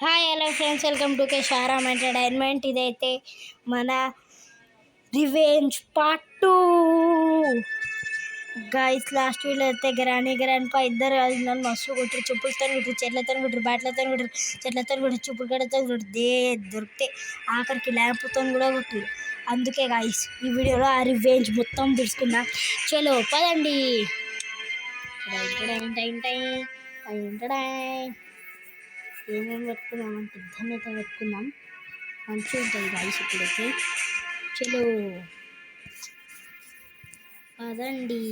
Hi hello friends, welcome to Kesharam entertainment. ఇదైతే మన revenge part 2 guys. Last video అయితే grandpa ఇద్దరు కలిసి నన్ను మస్తు కొట్టరు. చెప్పులతో కొట్టరు, చెట్లతో కొట్టరు, బ్యాట్లతో కొట్టరు, చెట్లతో కొట్టరు, చెప్పులు గడతో కొట్టరు, దొరికితే ఆఖరికి ల్యాంప్తో కూడా కొట్టరు. అందుకే గైస్ ఈ వీడియోలో ఆ రివెంజ్ మొత్తం తెలుసుకుందాం. చలో పదండి. ఏమేమి పెట్టుకున్నామంటే పెద్దనైతే పెట్టుకుందాం. మంచిగా ఉంటుంది గైస్. ఇప్పుడైతే చలో పదండి.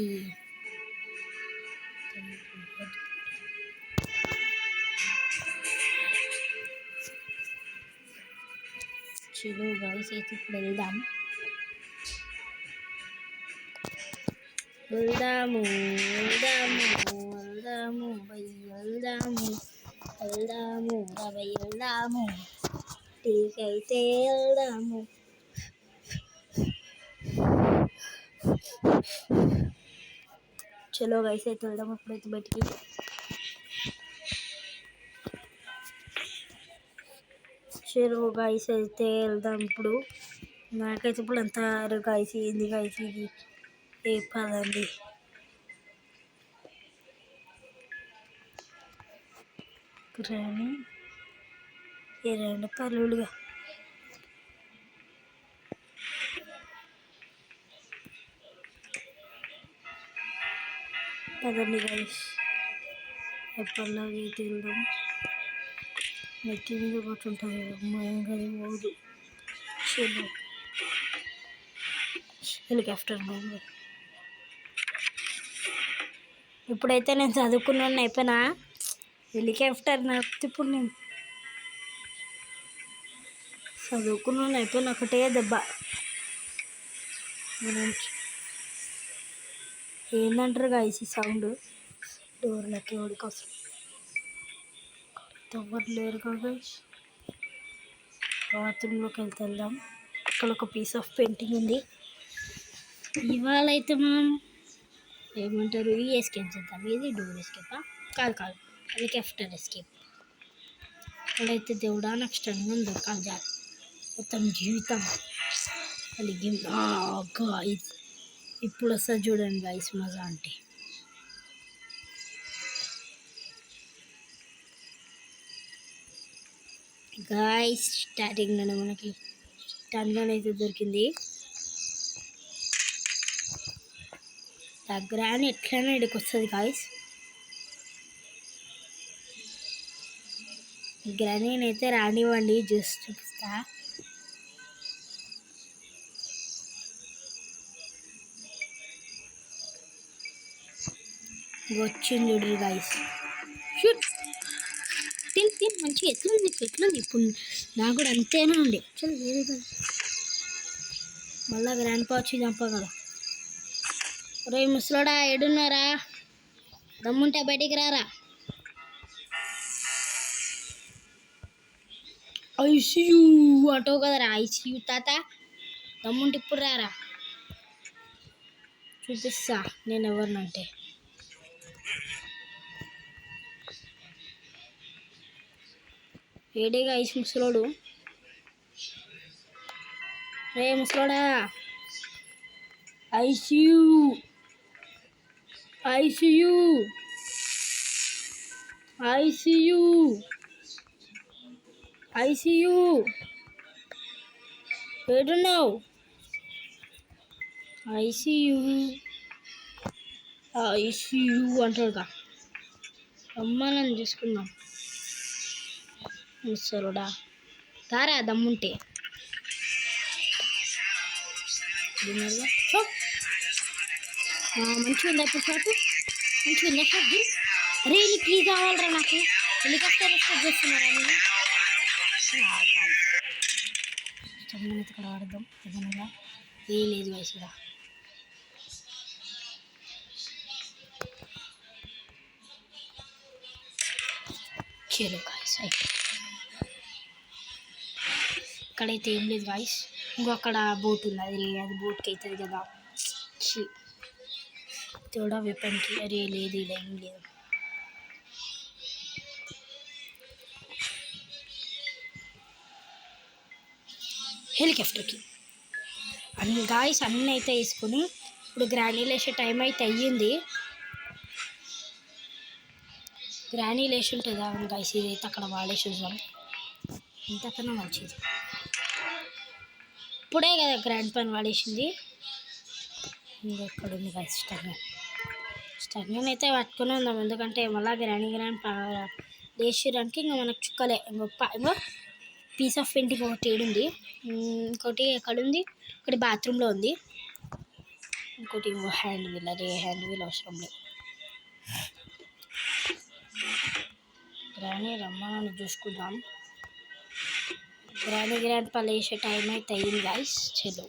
చలో గైస్ అయితే ఇప్పుడు వెళ్దాము వెళ్దాము టీకైతే వెళ్దాము. చలో గైస్ అయితే వెళ్దాం ఇప్పుడైతే బయటికి. చలో గైస్ అయితే వెళ్దాం ఇప్పుడు. నాకైతే ఇప్పుడు అంత గైస్ ఏంది గైస్ ఇది ఏ పదండి. రాని ఏ రెండు పల్లులుగా పదండి గైస్. ఎప్పటిలాగే అయితే వెళ్దాం. నెత్తి మీద కొట్టుంటుంది భయంకరం పోదు. చలో హెలికాప్టర్ బాగుంది. ఇప్పుడైతే నేను చదువుకున్నాను అయిపోయినా. హెలికాప్టర్ నడిపితే ఇప్పుడు నేను చదువుకున్నాను అయిపోయిన ఒకటే దెబ్బ. ఏంటంటారు గైస్ ఈ సౌండ్? డోర్లకి ఎవరికోసం ఎవరు లేరు కదా. బాత్రూంలోకి వెళ్దాం. ఇక్కడ ఒక పీస్ ఆఫ్ పెయింటింగ్ ఉంది. ఇవాళ అయితే మనం ఏమంటారు ఈ ఎస్కేప్ చేద్దాం. ఇది డోర్ ఎస్కేపా? కాదు హెలికాప్టర్ ఎస్కేప్. ఇక్కడైతే దేవుడా నాకు స్టంగా దొరకాలి జాలి మొత్తం జీవితం కలిగి. గాయస్ ఇప్పుడు వస్తుంది చూడండి గైస్ మజా అంటే. గాయస్ స్టార్టింగ్లోనే మనకి టన్గానే అయితే దొరికింది. దగ్గర అని ఎట్లైనా ఇక్కడికి వస్తుంది గాయస్. గ్రానీని అయితే రానివ్వండి, జస్ట్ చూపిస్తా. వచ్చింది చూడరు గాయస్. షూట్ తిని మంచిగా ఎట్లుంది ఇప్పుడు. నాకు కూడా అంతేనా ఉండే. చలో వేరే కదా మళ్ళా గ్రాండ్పా వచ్చి చంపగలరా. రే ముసలోడా ఏడున్నారా? దమ్ముంటే బయటికి రారా. ఐసీయూ అంటావు కదరా. ఐసీయూ తాత దమ్ముంటే ఇప్పుడు రారా, చూపిస్తా నేను ఎవరినంటే. ఏడేగా ఐస్ ముసలోడు. రే ముసలోడా ఐసీయూ ఐసీయూ ఐసీయూ ఐసీయూ ఏడున్నావు? ఐసీయూ ఐసీయూ అంటాడుగా. అమ్మ నన్ను చూసుకున్నాం ముసలోడా. తారా దమ్ముంటే. మంచిగా ఉందా ఇప్పుడు షాట్? మంచిగా ఉందా షాట్? అరే నీకు ఈ కావాలరా. నాకు హెలికాప్టర్ ఎక్స్పెక్ట్ చేస్తున్నారా నేను? అయితే ఇక్కడ ఆడదాం ఏదైనా. ఏ లేదు వయసుగా. చలో గాయస్ ఇక్కడైతే ఏం లేదు గాయస్. ఇంకో అక్కడ బోట్ ఉంది. అది బోట్కి అవుతుంది కదా. తోడా వెపన్కి. అరే లేదు ఇలా ఏం లేదు. హెలికాప్టర్కి. అన్ని గాయస్ అన్నీ అయితే వేసుకొని ఇప్పుడు గ్రానీలు వేసే టైం అయితే అయ్యింది. గ్రానీలు వేసి ఉంటుంది అవును గాయస్, ఇది అయితే అక్కడ వాడేసి చూద్దాం ఇంతకన్నా మంచిది. ఇప్పుడే కదా గ్రాండ్ పని వాడేసింది. ఎక్కడ ఉంది గాయస్ స్టర్నింగ్ అయితే పట్టుకుని ఉందాం, ఎందుకంటే మళ్ళీ గ్రాండ్ వేసేయడానికి ఇంకా మనకు చుక్కలే. ఇంకో పీస్ ఆఫ్ పెయింటింగ్ ఒకటి ఏడుంది, ఇంకోటి ఎక్కడుంది, ఒకటి బాత్రూంలో ఉంది, ఇంకోటి ఇంకో హ్యాండ్ వీల్. అదే హ్యాండ్ వీల్ అవసరం లేదు. గ్రానీ రమ్మని చూసుకుందాం. గ్రాండ్ పని వేసే టైం అయితే అయ్యింది గాయస్. చలో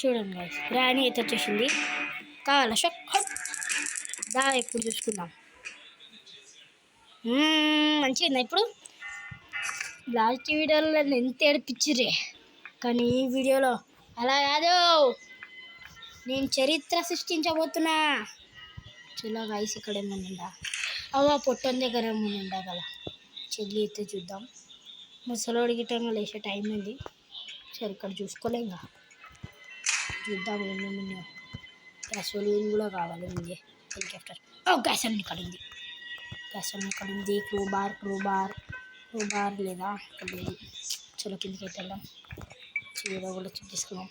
చూడండి గాయస్, గ్రానీ అయితే వచ్చేసింది. కావాలా షాక్ దా ఇప్పుడు చూసుకుందాం. మంచిగా ఇప్పుడు లాస్ట్ వీడియోలో నన్ను ఎంత ఏడిపించిర్రే, కానీ ఈ వీడియోలో అలా కాదు, నేను చరిత్ర సృష్టించబోతున్నా. చలో గాయస్ ఇక్కడ ఏమన్నా పొట్టం దగ్గర ఏమన్నా కదా చెల్లి అయితే చూద్దాం. ముసలోడి గిట్టంగా లేచే టైం ఉంది. సరే ఇక్కడ చూసుకోలే, ఇంకా చూద్దాం ఏమేమి. గ్యాసోలిన్ కూడా కావాలి ముందే. హెలికాప్టర్ గ్యాసోలిన్ ఇక్కడ ఉంది, గ్యాసోలిన్ ఇక్కడ ఉంది. క్రూ బార్ లేదా ఇక్కడ లేదు. చలో కిందకి అయితే వెళ్దాం. చీర కూడా తీసుకున్నాం.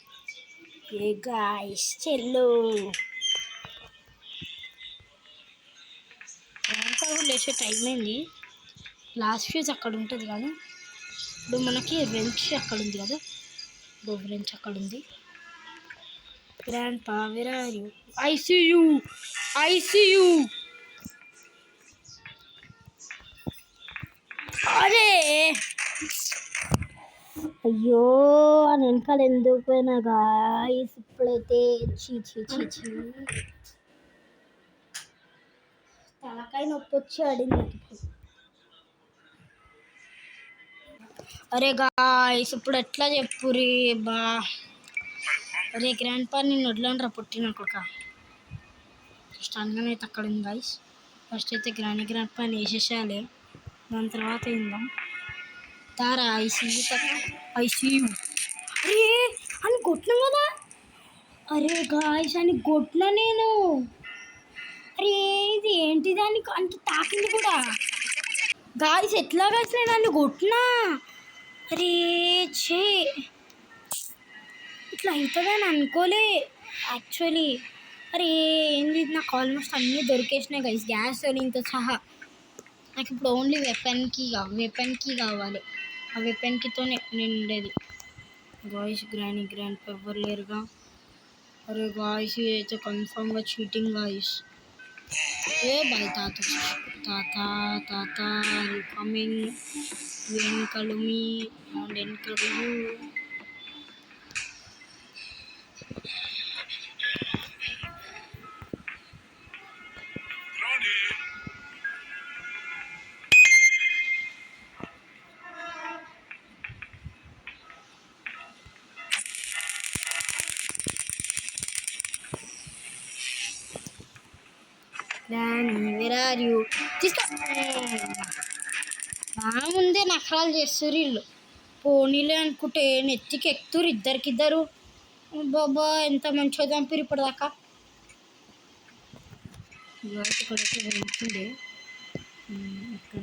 ఏ గాయస్ చెల్లు లేచే టైం అయింది. లాస్ట్ ఫ్యూజ్ అక్కడ ఉంటుంది కానీ ఇప్పుడు మనకి రెంచ్ అక్కడ ఉంది కదా, రెంచ్ అక్కడ ఉంది. Grandpa where are you? I see you. అరే అయ్యో అని వెనకాల ఎందుకు పోయినా గాయస్. ఇప్పుడైతే చీ తలకాయ నొప్పి వచ్చి ఆడింది. అరే గాయస్ ఇప్పుడు ఎట్లా చెప్పురి బా. అరే గ్రాండ్ పా నేను వడ్లండ్రా పుట్టినాక ఫస్ట్ అనగానే అయితే అక్కడ ఉంది గాయస్. ఫస్ట్ అయితే గ్రాండ్ పని వేసేసేయాలి, దాని తర్వాత ఇందాం తారా. ఐసీయూ అరే అని కొట్టినా కదా. అరే గాయస్ అని కొట్టినా నేను. అరే ఇది ఏంటి దానికి అంత తాకింది కూడా గాయస్. ఎట్లా గాయస్ నేను దాన్ని కొట్టినా. అరే చే ఇట్లా అవుతుందని అనుకోలే యాక్చువల్లీ. అరే ఏంది నాకు ఆల్మోస్ట్ అన్నీ దొరికేసినాయి గైస్, గ్యాస్ ఇంత సహా. నాకు ఇప్పుడు ఓన్లీ వెపన్కి కావాలి. ఆ వెపన్కితోనే నేను ఉండేది గాయస్. గ్రాండ్ ఎవరు లేరుగా. అరే గాయస్ అయితే కన్ఫామ్గా చీటింగ్ గాయస్. ఏ బాయ్ తాత కమింగ్ వెనకలు మీ వెనకలు. Where are you? తీసుకో. నా ముందే నఖరాలు చేస్తారు వీళ్ళు. పోనీలే అనుకుంటే నెత్తికి ఎక్కుతారు ఇద్దరికిద్దరు. బాబా ఎంత మంచిగా చంపిరు ఇప్పటిదాకా. ఇక్కడైతే వెళ్తుండే ఎక్కడ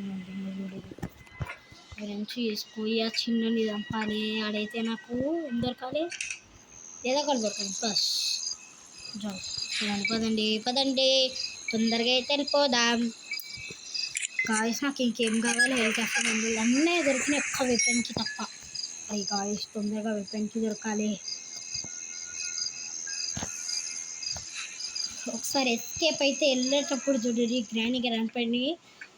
గురించి తీసుకుపోయి ఆ చిన్నని చంపాలి. ఆడైతే నాకు ఏం దొరకాలి, ఏదో ఒకటి దొరకాలి. బస్ పదండి తొందరగా అయితే వెళ్ళిపోదాం గాయస్. నాకు ఇంకేం కావాలి, హెలికాప్టర్ అన్నీ దొరికినాయి ఒక్క వెపన్కి తప్ప. అవి గాయస్ తొందరగా వెపన్కి దొరకాలి. ఒకసారి ఎస్కేప్ అయితే వెళ్ళేటప్పుడు చూడండి గ్రాండ్ పని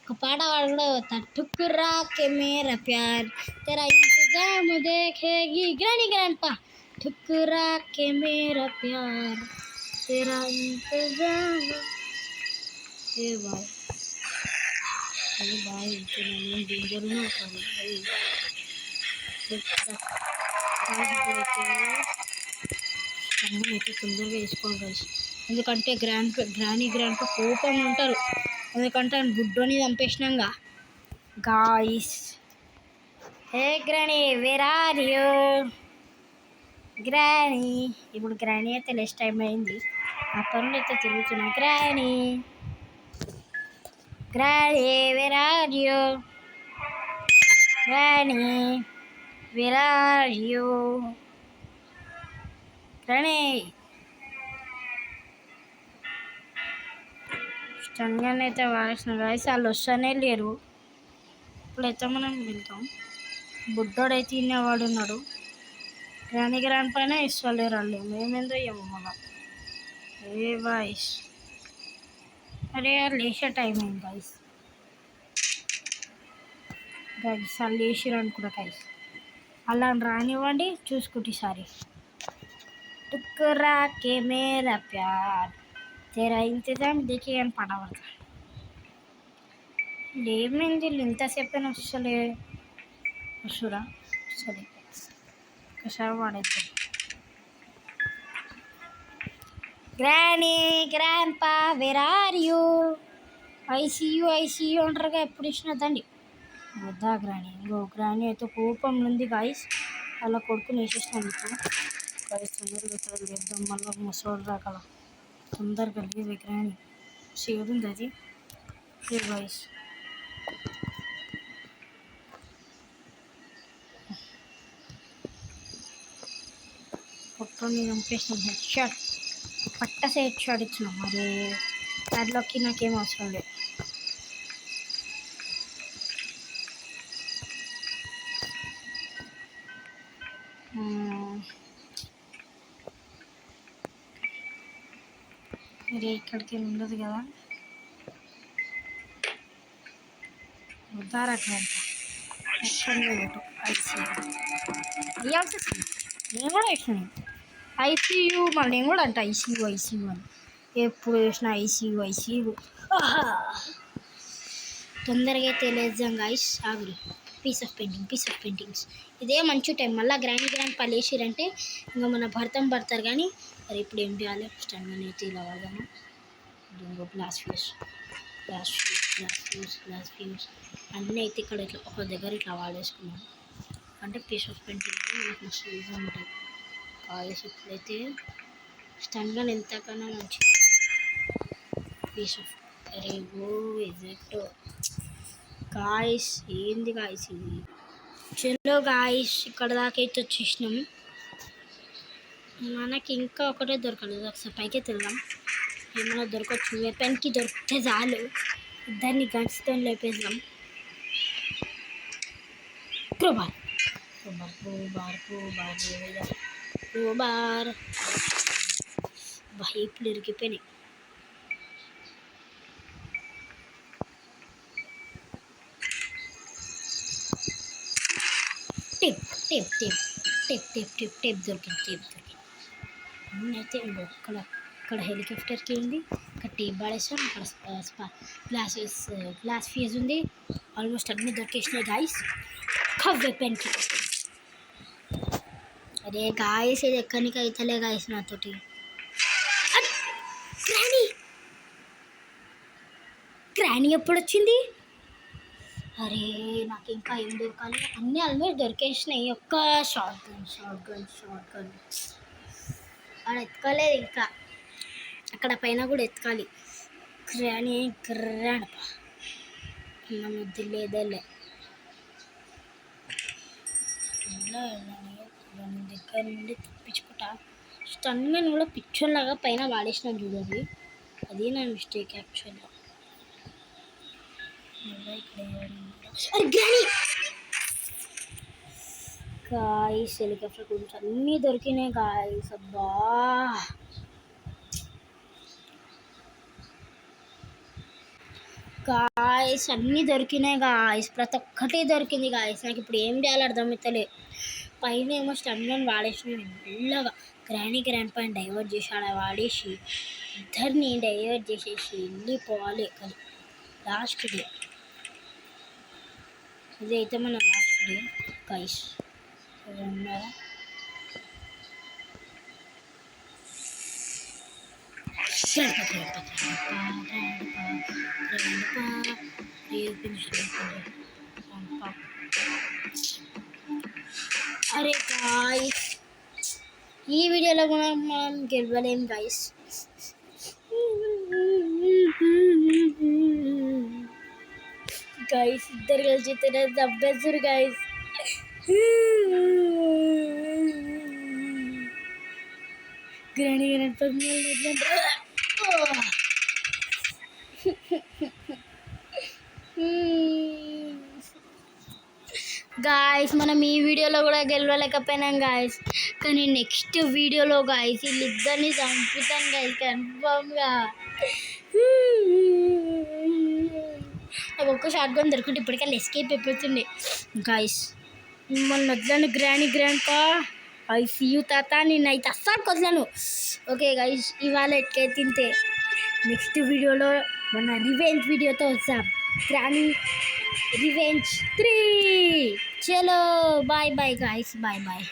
ఒక పాట పాడకుండా తట్టుకురా కే మేరా ప్యార్ తెరా ఇంతజామ్ దేఖేగి గ్రాండ్ పా. ठुकरा के मेरा प्यार तेरा इंतजार. ए भाई నేను డేంజర్గా ఉంటాను. స్టంగన్ అయితే తొందరగా వేసుకోవాలి గైస్, ఎందుకంటే గ్రానీ గ్రాండ్ కోపంగా ఉంటారు, ఎందుకంటే ఆయన బుడ్డోని చంపేసినాంగా guys. Hey granny where are you granny. ఇప్పుడు గ్రానీ అయితే లెస్ టైం అయింది, ఆ పనులు అయితే తిరుగుతున్నాం. Granny granny where are you granny where are you granny. Stun gun అయితే వాడేసిన గాయస్, వాళ్ళు వస్తూనే లేరు. ఇప్పుడైతే మనం వెళ్తాం. బుడ్డోడైతే ఇన్నేవాడు ఉన్నాడు, గ్రానీ గ్రాండ్ పైన ఇస్తలేరు వాళ్ళు, మేమేందో ఏమో మళ్ళా. ఏ వాయిస్ అరే లేచే టైం అయింది గైస్. గైస్ వాళ్ళు లేచిరు అనుకుంటా గైస్, అలా రానివ్వండి చూసుకుంటే సారి. टुकरा के मेरा प्यार तेरा इंतजाम देखिए అని పాట పడతా. ఏమైంది ఇంతసేపు వస్తలే, వస్తురా సరే ఒకసారి వాడైతే. గ్రానీ గ్రాండ్ పా వేర్ ఆర్ యూ ఐసీయూ అంటారుగా, ఎప్పుడు ఇచ్చినదండి వద్దా గ్రానీ. ఇంకో గ్రానీ అయితే కోపం ఉంది గాయస్, వాళ్ళ కొడుకుని వేసేసినాను ఇప్పుడు గాయస్. తొందరగా వేద్దాం, మళ్ళీ ముసలోడు రాకల తొందరగా లేవు గ్రానీ. షేడ్ ఉంది అది గాయస్. పొట్టని చంపేసినాం, హెడ్ షాట్ పట్టసే హెడ్ షాట్ ఇచ్చినాం. మరి దాంట్లోకి నాకేం అవసరం లేదు. మరి ఇక్కడికి ఉండదు కదా, ఉదారక నేను కూడా వేసినాను ఐసీయూ, మళ్ళీ నేను కూడా అంట ఐసీయూ అని ఎప్పుడు వేసిన ఐసీయూ. తొందరగా అయితే లేద్దాం గాయస్. ఆగురు పీస్ ఆఫ్ పెయింటింగ్స్ ఇదే మంచి టైం. మళ్ళీ గ్రాండ్ పలేసిరంటే ఇంకా మన భర్తరు కానీ. మరి ఇప్పుడు ఏం చేయాలి, స్టంగన్ అయితే ఇలా వాడదాము. గ్లాస్ ఫ్యూస్ అన్నీ అయితే ఇక్కడ ఇట్లా ఒక దగ్గర ఇట్లా వాడేసుకున్నాం అంటే పీస్ ఆఫ్ పెయింటింగ్ మనకు మస్తు యూజ్ ఉంటుంది కాయస్. ఇప్పుడైతే స్టంగన్ ఎంతకన్నా మంచిది పీస్ ఆఫ్. అరే ఓ ఎగ్జాక్ట్ గాయస్, ఏంది గాయస్ ఇది. చలో గాయస్ ఇక్కడ దాకా అయితే వచ్చేసినాం. మనకి ఇంకా ఒకటే దొరకలేదు, ఒకసారి పైకి వెళ్దాం, ఏమైనా దొరకచ్చు. వెపన్కి దొరికితే చాలు, ఇద్దరిని గన్స్తో లేపేద్దాం. క్రోబార్ ఇప్పుడు ఇరిగిపోయినాయి. టేప్ దొరికింది. అయితే ఇక్కడ హెలికాప్టర్కి ఉంది, ఇక్కడ టేప్ పడేసాం, ఇక్కడ గ్లాస్ ఫీజ్ ఉంది. ఆల్మోస్ట్ అన్నీ దొరికేసినాయి గాయస్. వెపన్కి అరే గాయస్ ఇది ఎక్కడికి అవుతలే గాయస్ నాతోటి. గ్రానీ ఎప్పుడు వచ్చింది? అరే నాకు ఇంకా ఏం దొరకాలి, అన్నీ ఆల్మోస్ట్ దొరికేసినాయి. ఒక్క షార్ట్ గన్ అక్కడ ఎత్తుకోలేదు, ఇంకా అక్కడ పైన కూడా ఎత్తుకాలి. గ్రానీ గ్రాండ్ ముద్దు లేదలే దగ్గర నుండి తప్పించుకుంటా. స్టంగన్ కూడా పిచ్చోన్లాగా పైన వాడేసిన చూడండి, అది నా మిస్టేక్ యాక్చువల్గా. గాయస్ హెలికాప్టర్ గురించి అన్నీ దొరికినాయి గాయస్. అబ్బా గాయస్ అన్నీ దొరికినాయి గాయస్, ప్రతి ఒక్కటి దొరికింది గాయస్. నాకు ఇప్పుడు ఏం చేయాలో అర్థమవుతలే. పైన ఏమో స్టంగన్ వాడేసిన మెల్లగా గ్రాండ్ పైన డైవర్ట్ చేసి అలా వాడేసి ఇద్దరిని డైవర్ట్ చేసేసి వెళ్ళిపోవాలి. లాస్ట్ డే ఇది అయితే మన లాస్ట్ డే గైస్. ఉన్నారా అరే గాయ్స్, ఈ వీడియోలో కూడా మనం గెలవలేం గాయ్స్. గాయ్స్ ఇద్దరు కలిసి దబ్బేస్తారు గాయ్స్. గ్రాండ్ గాయస్ మనం ఈ వీడియోలో కూడా గెలవలేకపోయినాం గాయస్. కానీ నెక్స్ట్ వీడియోలో గాయస్ వీళ్ళిద్దరిని చంపుతాను గాయస్ కన్ఫామ్గా. నాకు ఒక్క షార్ట్ గన్ దొరుకుంటే ఇప్పటికల్లా ఎస్కేప్ అయిపోతుండే గాయస్. మిమ్మల్ని వదలను గ్రాండ్ పా. ఐ సీ యూ తాత. నేను అయితే అస్సలు వదలను. ఓకే గాయస్, ఇవాళ ఎట్కైతే తింటే నెక్స్ట్ వీడియోలో మన రివెంజ్ వీడియోతో వస్తాం. Granny revenge 3. చలో bye bye guys, bye bye.